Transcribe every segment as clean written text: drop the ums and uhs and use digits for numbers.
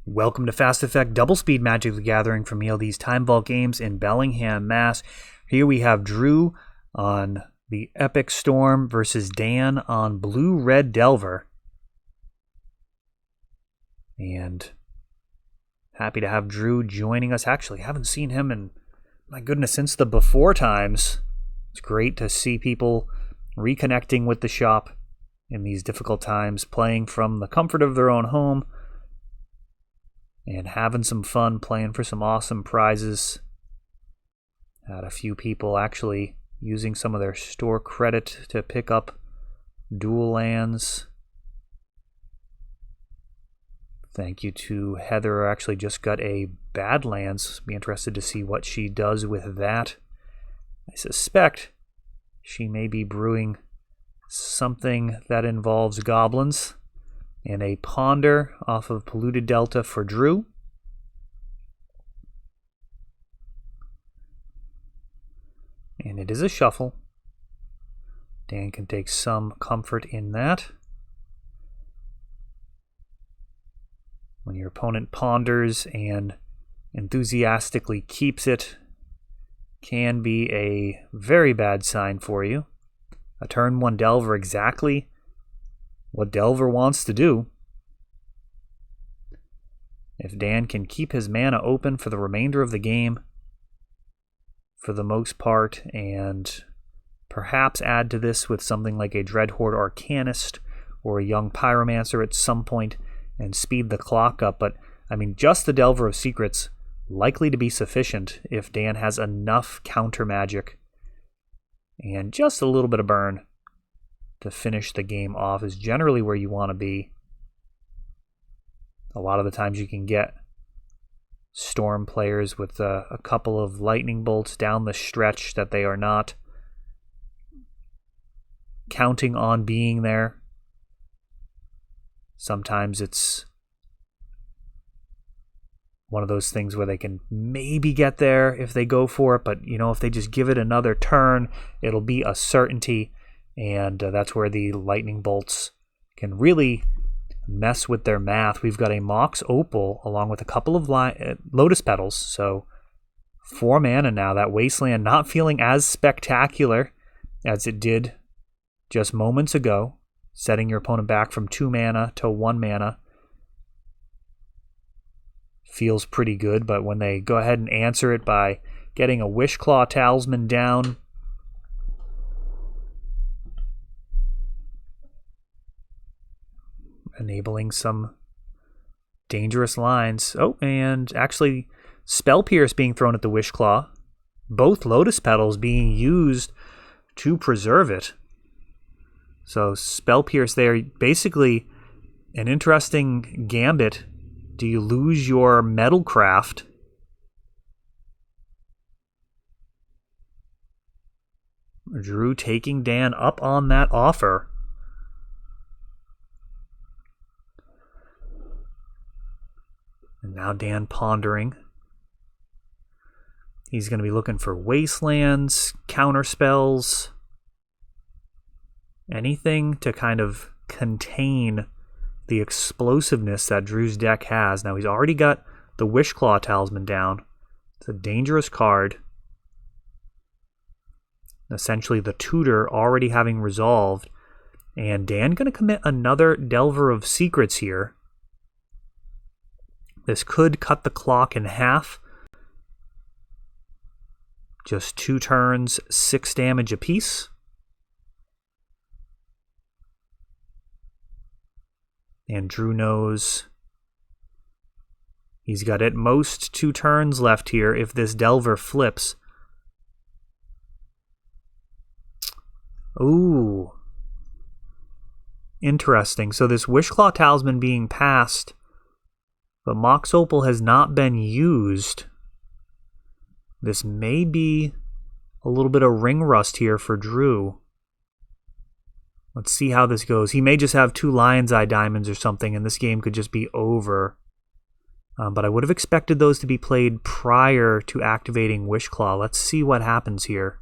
Welcome to Fast Effect Double Speed Magic the Gathering from ELD's Time Vault Games in Bellingham, Mass. Here we have Drew on the Epic Storm versus Dan on Blue Red Delver. And happy to have Drew joining us. Actually, haven't seen him in, my goodness, since the before times. It's great to see people reconnecting with the shop in these difficult times, playing from the comfort of their own home and having some fun, playing for some awesome prizes. Had a few people actually using some of their store credit to pick up dual lands. Thank you to Heather, who actually just got a Badlands. Be interested to see what she does with that. I suspect she may be brewing something that involves goblins. And a Ponder off of Polluted Delta for Drew. And it is a shuffle. Dan can take some comfort in that. When your opponent ponders and enthusiastically keeps it, can be a very bad sign for you. A turn one Delver, exactly what Delver wants to do. If Dan can keep his mana open for the remainder of the game, for the most part, and perhaps add to this with something like a Dreadhorde Arcanist or a Young Pyromancer at some point and speed the clock up. But, I mean, just the Delver of Secrets likely to be sufficient if Dan has enough counter magic and just a little bit of burn to finish the game off is generally where you want to be. A lot of the times you can get Storm players with a couple of lightning bolts down the stretch that they are not counting on being there. Sometimes it's one of those things where they can maybe get there if they go for it, but if they just give it another turn, it'll be a certainty. And that's where the lightning bolts can really mess with their math. We've got a Mox Opal along with a couple of Lotus Petals. So 4 mana now. That Wasteland not feeling as spectacular as it did just moments ago. Setting your opponent back from 2 mana to 1 mana. Feels pretty good, but when they go ahead and answer it by getting a Wishclaw Talisman down, enabling some dangerous lines. Oh, and actually Spell Pierce being thrown at the Wishclaw. Both Lotus Petals being used to preserve it. So Spell Pierce there, basically an interesting gambit. Do you lose your Metalcraft? Drew taking Dan up on that offer. And now Dan pondering. He's going to be looking for Wastelands, counterspells, anything to kind of contain the explosiveness that Drew's deck has. Now he's already got the Wishclaw Talisman down. It's a dangerous card. Essentially the tutor already having resolved. And Dan going to commit another Delver of Secrets here. This could cut the clock in half. Just 2 turns, 6 damage apiece. And Drew knows he's got at most 2 turns left here if this Delver flips. Ooh. Interesting. So this Wishclaw Talisman being passed, but Mox Opal has not been used. This may be a little bit of ring rust here for Drew. Let's see how this goes. He may just have 2 Lion's Eye Diamonds or something, and this game could just be over. But I would have expected those to be played prior to activating Wishclaw. Let's see what happens here.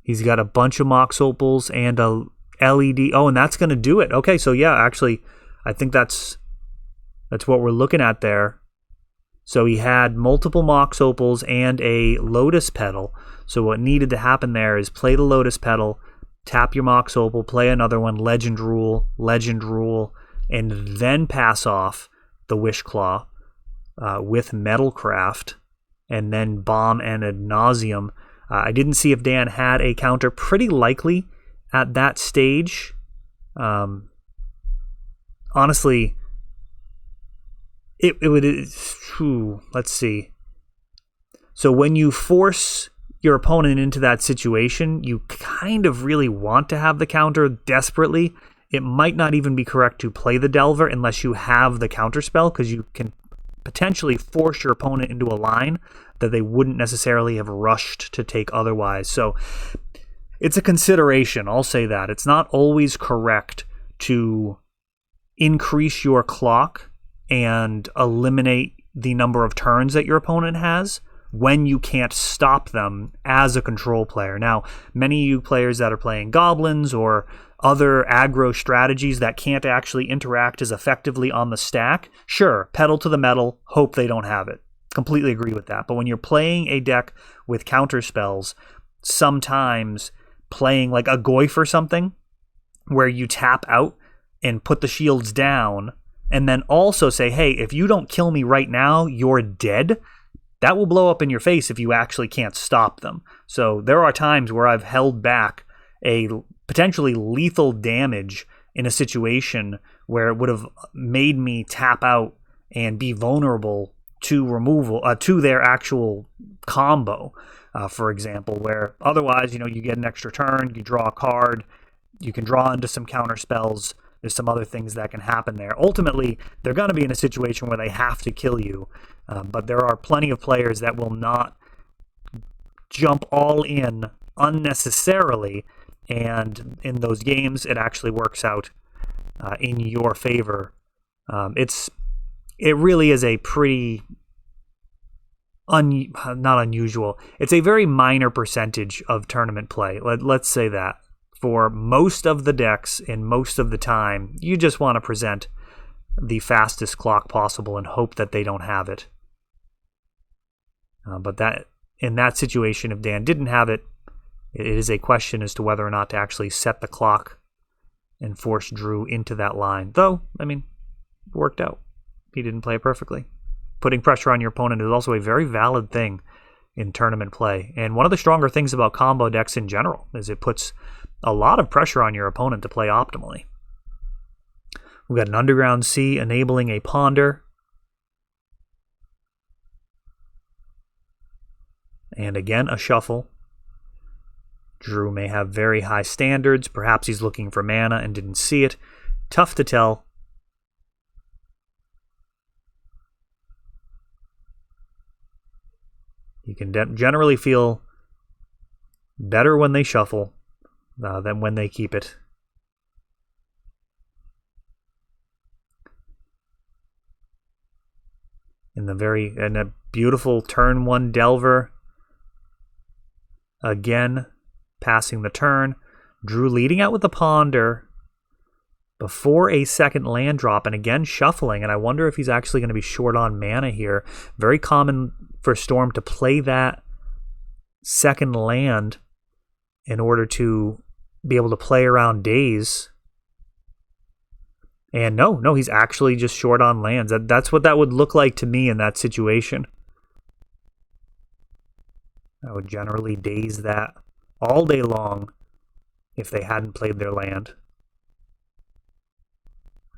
He's got a bunch of Mox Opals and a LED. Oh, and that's going to do it. Okay, so yeah, actually, I think that's what we're looking at there. So he had multiple Mox Opals and a Lotus Petal. So what needed to happen there is play the Lotus Petal, tap your Mox Opal, play another one, Legend Rule, and then pass off the Wish Claw with Metalcraft, and then bomb and Ad Nauseam. I didn't see if Dan had a counter. Pretty likely at that stage. Honestly, it would. Let's see. So when you force your opponent into that situation, you kind of really want to have the counter desperately. It might not even be correct to play the Delver unless you have the counter spell, because you can potentially force your opponent into a line that they wouldn't necessarily have rushed to take otherwise. So it's a consideration, I'll say that. It's not always correct to increase your clock and eliminate the number of turns that your opponent has when you can't stop them as a control player. Now, many of you players that are playing goblins or other aggro strategies that can't actually interact as effectively on the stack, sure, pedal to the metal, hope they don't have it. Completely agree with that. But when you're playing a deck with counter spells, sometimes playing like a Goyf or something, where you tap out and put the shields down, and then also say, hey, if you don't kill me right now, you're dead, that will blow up in your face if you actually can't stop them. So there are times where I've held back a potentially lethal damage in a situation where it would have made me tap out and be vulnerable to removal, to their actual combo, for example, where otherwise, you get an extra turn, you draw a card, you can draw into some counter spells. There's some other things that can happen there. Ultimately, they're going to be in a situation where they have to kill you, but there are plenty of players that will not jump all in unnecessarily, and in those games, it actually works out in your favor. It really is a pretty not unusual. It's a very minor percentage of tournament play. Let's say that. For most of the decks and most of the time, you just want to present the fastest clock possible and hope that they don't have it. But that in that situation, if Dan didn't have it, it is a question as to whether or not to actually set the clock and force Drew into that line. Though, it worked out. He didn't play it perfectly. Putting pressure on your opponent is also a very valid thing in tournament play. And one of the stronger things about combo decks in general is it puts a lot of pressure on your opponent to play optimally. We've got an Underground Sea enabling a Ponder. And again, a shuffle. Drew may have very high standards. Perhaps he's looking for mana and didn't see it. Tough to tell. You can generally feel better when they shuffle than when they keep it. And a beautiful turn 1 Delver. Again, passing the turn. Drew leading out with the Ponder before a second land drop, and again shuffling, and I wonder if he's actually going to be short on mana here. Very common for Storm to play that second land in order to be able to play around days. And no, he's actually just short on lands. That's what that would look like to me in that situation. I would generally daze that all day long if they hadn't played their land.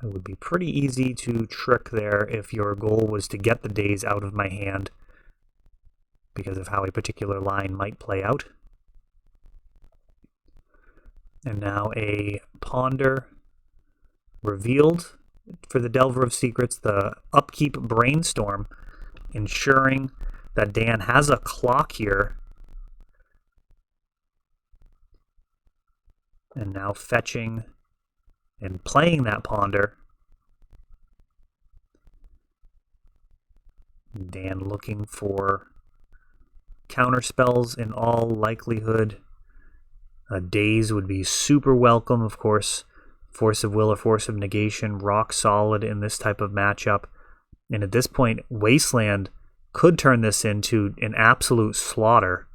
It would be pretty easy to trick there if your goal was to get the daze out of my hand because of how a particular line might play out. And now a Ponder revealed for the Delver of Secrets, the Upkeep Brainstorm, ensuring that Dan has a clock here. And now fetching and playing that Ponder. Dan looking for counter spells in all likelihood. Daze would be super welcome, of course. Force of Will or Force of Negation, rock solid in this type of matchup. And at this point, Wasteland could turn this into an absolute slaughter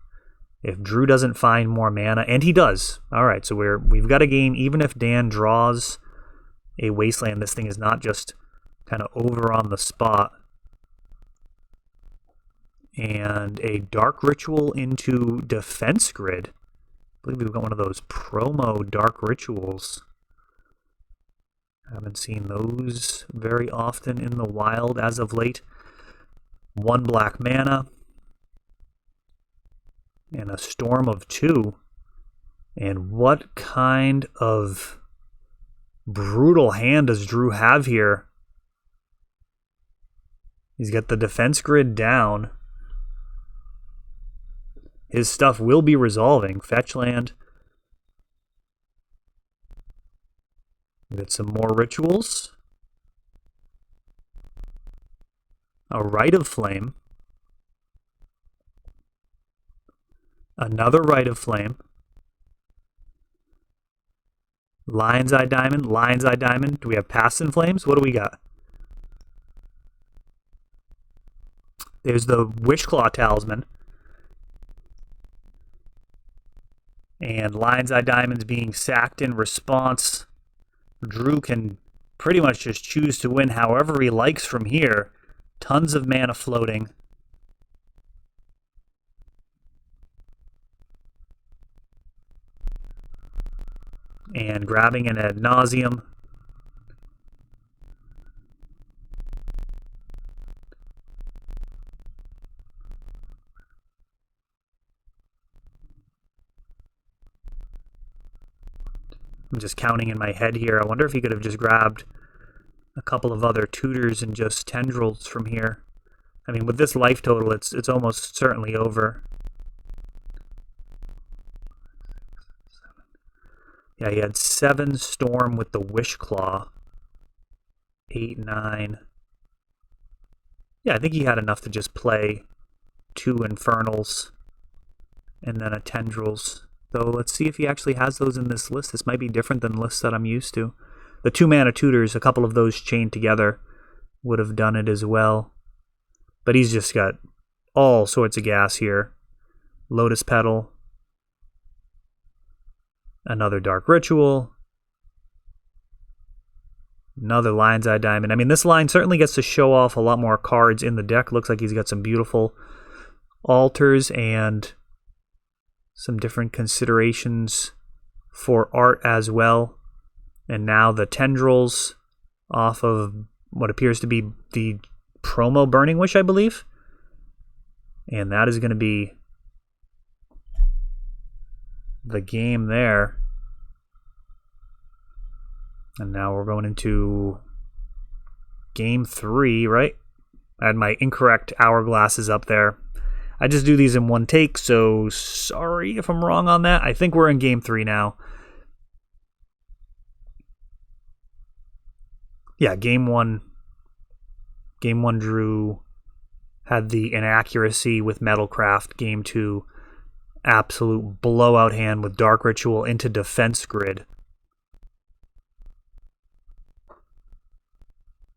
if Drew doesn't find more mana, and he does. All right, so we've got a game. Even if Dan draws a Wasteland, this thing is not just kind of over on the spot. And a Dark Ritual into Defense Grid. I believe we've got one of those promo Dark Rituals. Haven't seen those very often in the wild as of late. 1 black mana. And a Storm of 2. And what kind of brutal hand does Drew have here? He's got the Defense Grid down. His stuff will be resolving. Fetch land. Get some more rituals. A Rite of Flame. Another Rite of Flame. Lion's Eye Diamond. Lion's Eye Diamond. Do we have Past in Flames? What do we got? There's the Wishclaw Talisman. And Lion's Eye Diamond's being sacked in response. Drew can pretty much just choose to win however he likes from here. Tons of mana floating. And grabbing an Ad Nauseam. I'm just counting in my head here. I wonder if he could have just grabbed a couple of other tutors and just tendrils from here. I mean, with this life total, it's almost certainly over. Yeah, he had 7 Storm with the Wishclaw. 8, 9. Yeah, I think he had enough to just play 2 Infernals and then a Tendrils. Though, let's see if he actually has those in this list. This might be different than lists that I'm used to. The 2 mana tutors, a couple of those chained together would have done it as well. But he's just got all sorts of gas here. Lotus Petal. Another Dark Ritual. Another Lion's Eye Diamond. I mean, this line certainly gets to show off a lot more cards in the deck. Looks like he's got some beautiful altars and some different considerations for art as well. And now the Tendrils off of what appears to be the promo Burning Wish, I believe. And that is going to be the game there. And now we're going into game 3, right? I had my incorrect hourglasses up there. I just do these in one take, so sorry if I'm wrong on that. I think we're in game 3 now. Yeah, game 1. Game 1 Drew had the inaccuracy with Metalcraft. Game 2, absolute blowout hand with Dark Ritual into Defense Grid.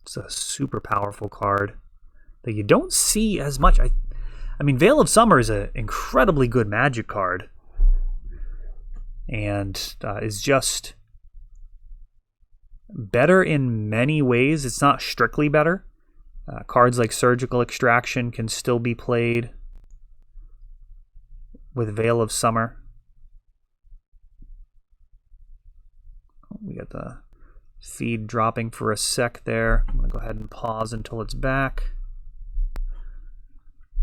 It's a super powerful card that you don't see as much. I mean, Veil of Summer is an incredibly good Magic card, and is just better in many ways. It's not strictly better. Cards like Surgical Extraction can still be played with Veil of Summer. We got the feed dropping for a sec there. I'm going to go ahead and pause until it's back.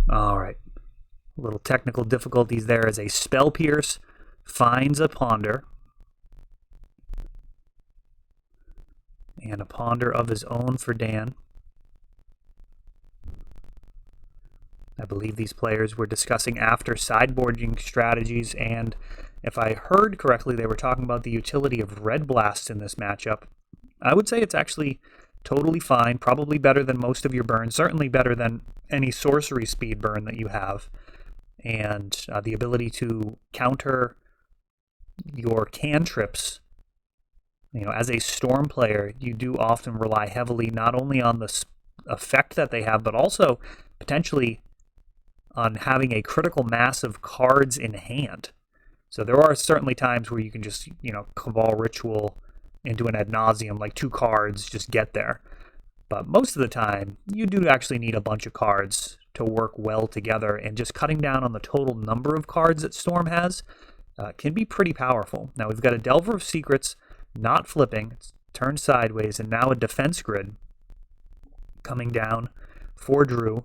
All right. A little technical difficulties there as a Spell Pierce finds a Ponder. And a Ponder of his own for Dan. I believe these players were discussing after sideboarding strategies, and if I heard correctly, they were talking about the utility of Red Blast in this matchup. I would say it's actually totally fine, probably better than most of your burns, certainly better than any sorcery speed burn that you have. And the ability to counter your cantrips, as a Storm player, you do often rely heavily not only on the effect that they have, but also potentially on having a critical mass of cards in hand. So there are certainly times where you can just, Cabal Ritual into an Ad Nauseam, like 2 cards, just get there. But most of the time, you do actually need a bunch of cards to work well together, and just cutting down on the total number of cards that Storm has can be pretty powerful. Now we've got a Delver of Secrets not flipping, it's turned sideways, and now a Defense Grid coming down for Drew.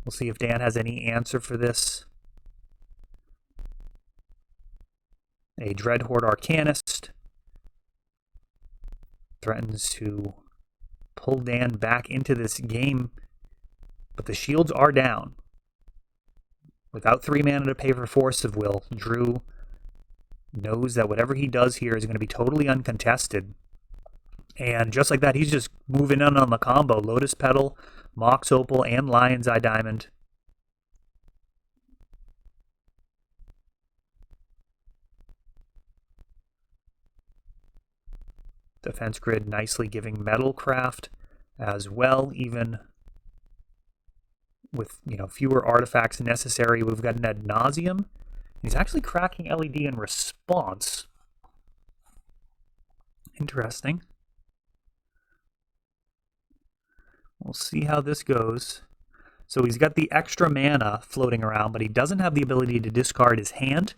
We'll see if Dan has any answer for this. A Dreadhorde Arcanist threatens to pull Dan back into this game, but the shields are down. Without 3 mana to pay for Force of Will, Drew knows that whatever he does here is going to be totally uncontested. And just like that, he's just moving in on the combo. Lotus Petal, Mox Opal, and Lion's Eye Diamond. Defense Grid nicely giving Metalcraft as well, even with fewer artifacts necessary. We've got an Ad Nauseam. He's actually cracking LED in response. Interesting. We'll see how this goes. So he's got the extra mana floating around, but he doesn't have the ability to discard his hand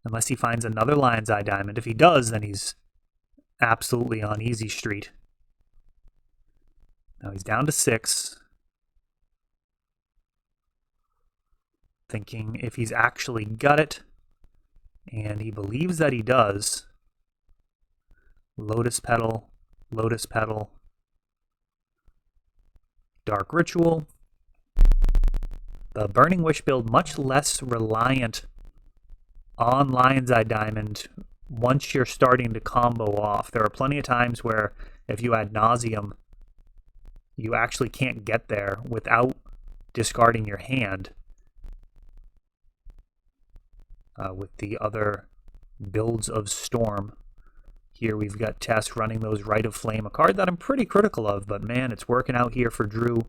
unless he finds another Lion's Eye Diamond. If he does, then he's absolutely on easy street. Now he's down to 6. Thinking if he's actually got it, and he believes that he does. Lotus Petal, Lotus Petal, Dark Ritual. The Burning Wish build much less reliant on Lion's Eye Diamond once you're starting to combo off. There are plenty of times where if you Ad Nauseam, you actually can't get there without discarding your hand. With the other builds of Storm. Here we've got Tess running those Rite of Flame, a card that I'm pretty critical of, but man, it's working out here for Drew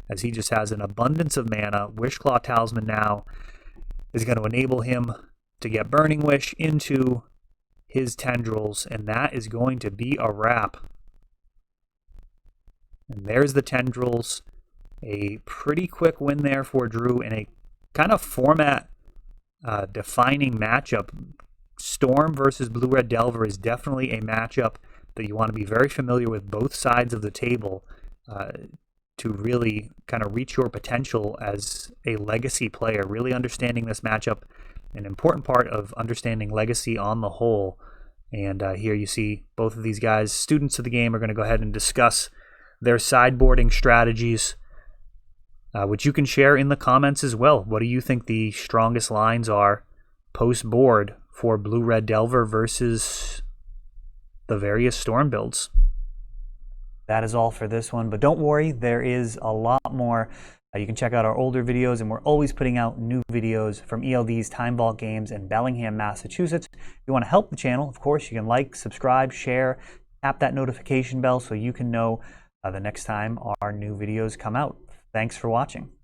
as he just has an abundance of mana. Wishclaw Talisman now is going to enable him to get Burning Wish into his Tendrils, and that is going to be a wrap. And there's the Tendrils. A pretty quick win there for Drew in a kind of format defining matchup. Storm versus Blue-Red Delver is definitely a matchup that you want to be very familiar with both sides of the table to really kind of reach your potential as a Legacy player. Really understanding this matchup, an important part of understanding Legacy on the whole. And here you see both of these guys, students of the game, are going to go ahead and discuss their sideboarding strategies, which you can share in the comments as well. What do you think the strongest lines are post-board for Blue-Red Delver versus the various Storm builds? That is all for this one, but don't worry, there is a lot more. You can check out our older videos, and we're always putting out new videos from ELD's Time Vault Games in Bellingham, Massachusetts. If you want to help the channel, of course, you can like, subscribe, share, tap that notification bell so you can know the next time our new videos come out. Thanks for watching.